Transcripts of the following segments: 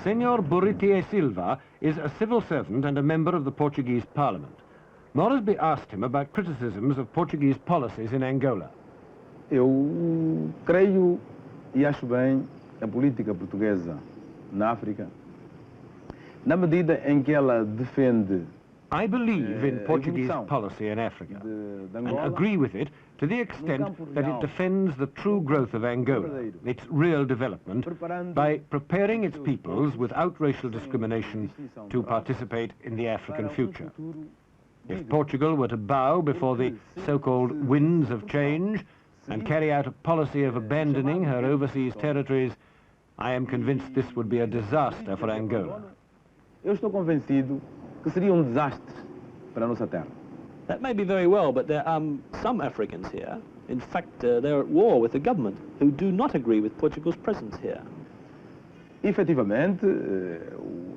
Senor Burity Da Silva is a civil servant and a member of the Portuguese Parliament. Moresby asked him about criticisms of Portuguese policies in Angola. Eu creio e acho bem a política portuguesa na África, na medida em que ela defende I believe in Portuguese policy in Africa and agree with it to the extent that it defends the true growth of Angola, its real development, by preparing its peoples without racial discrimination to participate in the African future. If Portugal were to bow before the so-called winds of change and carry out a policy of abandoning her overseas territories, I am convinced this would be a disaster for Angola. Eu estou convencido que seria desastre para a nossa terra. That may be very well, but there are some Africans here. In fact, they're at war with the government who do not agree with Portugal's presence here. Efetivamente,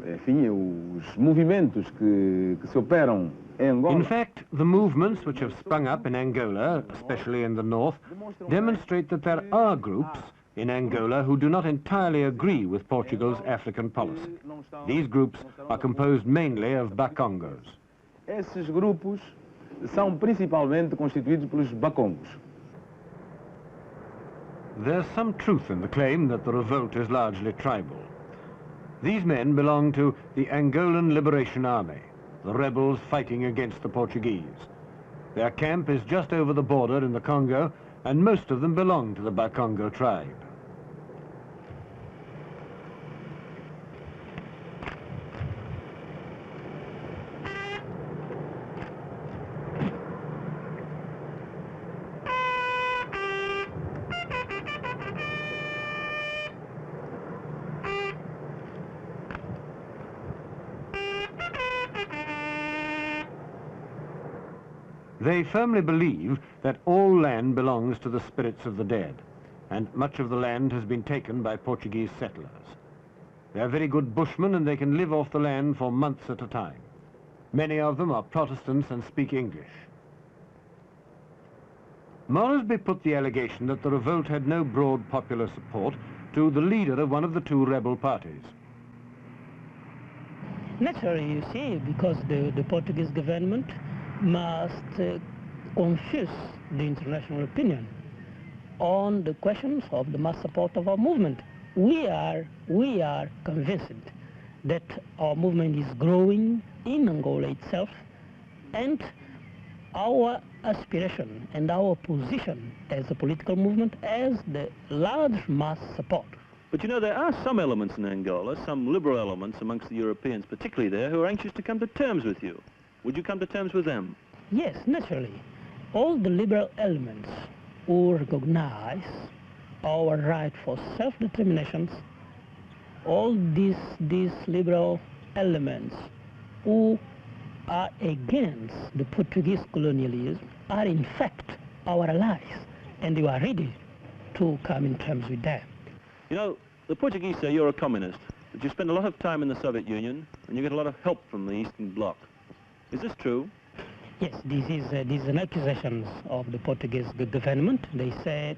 enfim, os movimentos que se operam em Angola. In fact, the movements which have sprung up in Angola, especially in the north, demonstrate that there are groups in Angola who do not entirely agree with Portugal's African policy. These groups are composed mainly of Bakongos. Esses grupos são principalmente constituídos pelos Bakongos. There's some truth in the claim that the revolt is largely tribal. These men belong to the Angolan Liberation Army, the rebels fighting against the Portuguese. Their camp is just over the border in the Congo, and most of them belong to the Bakongo tribe. They firmly believe that all land belongs to the spirits of the dead, and much of the land has been taken by Portuguese settlers. They are very good bushmen and they can live off the land for months at a time. Many of them are Protestants and speak English. Moresby put the allegation that the revolt had no broad popular support to the leader of one of the two rebel parties. Naturally, you see, because the Portuguese government must confuse the international opinion on the questions of the mass support of our movement. We are convinced that our movement is growing in Angola itself, and our aspiration and our position as a political movement has the large mass support. But you know, there are some elements in Angola, some liberal elements amongst the Europeans, particularly there, who are anxious to come to terms with you. Would you come to terms with them? Yes, naturally. All the liberal elements who recognize our right for self-determination, all these liberal elements who are against the Portuguese colonialism are in fact our allies, and we are ready to come in terms with them. You know, the Portuguese say you're a communist, but you spend a lot of time in the Soviet Union and you get a lot of help from the Eastern Bloc. Is this true? Yes, this is an accusation of the Portuguese government. They said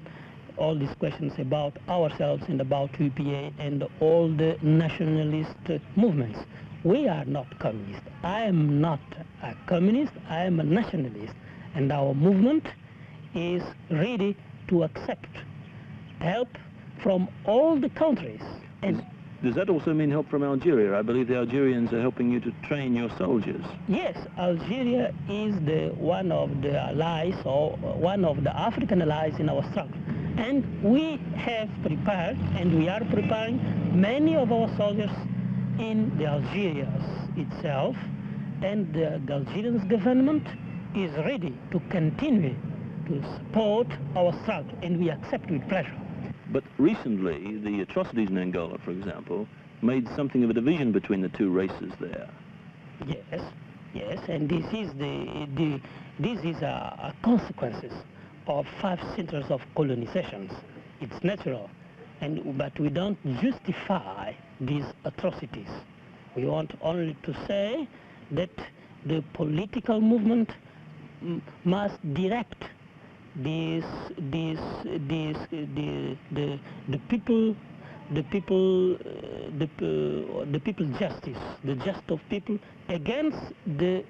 all these questions about ourselves and about UPA and all the nationalist movements. We are not communist. I am not a communist, I am a nationalist. And our movement is ready to accept help from all the countries. And does that also mean help from Algeria? I believe the Algerians are helping you to train your soldiers. Yes, Algeria is one of the allies, or one of the African allies in our struggle. And we have prepared, and we are preparing many of our soldiers in the Algeria itself, and the Algerian government is ready to continue to support our struggle, and we accept with pleasure. But recently, the atrocities in Angola, for example, made something of a division between the two races there. Yes, and this is a consequences of 5 centuries of colonizations. It's natural, but we don't justify these atrocities. We want only to say that the political movement must direct the the people's justice, the justice of people against the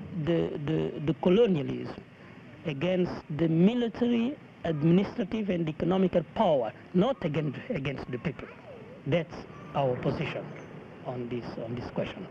colonialism, against the military, administrative and economical power, not against the people. That's our position on this question.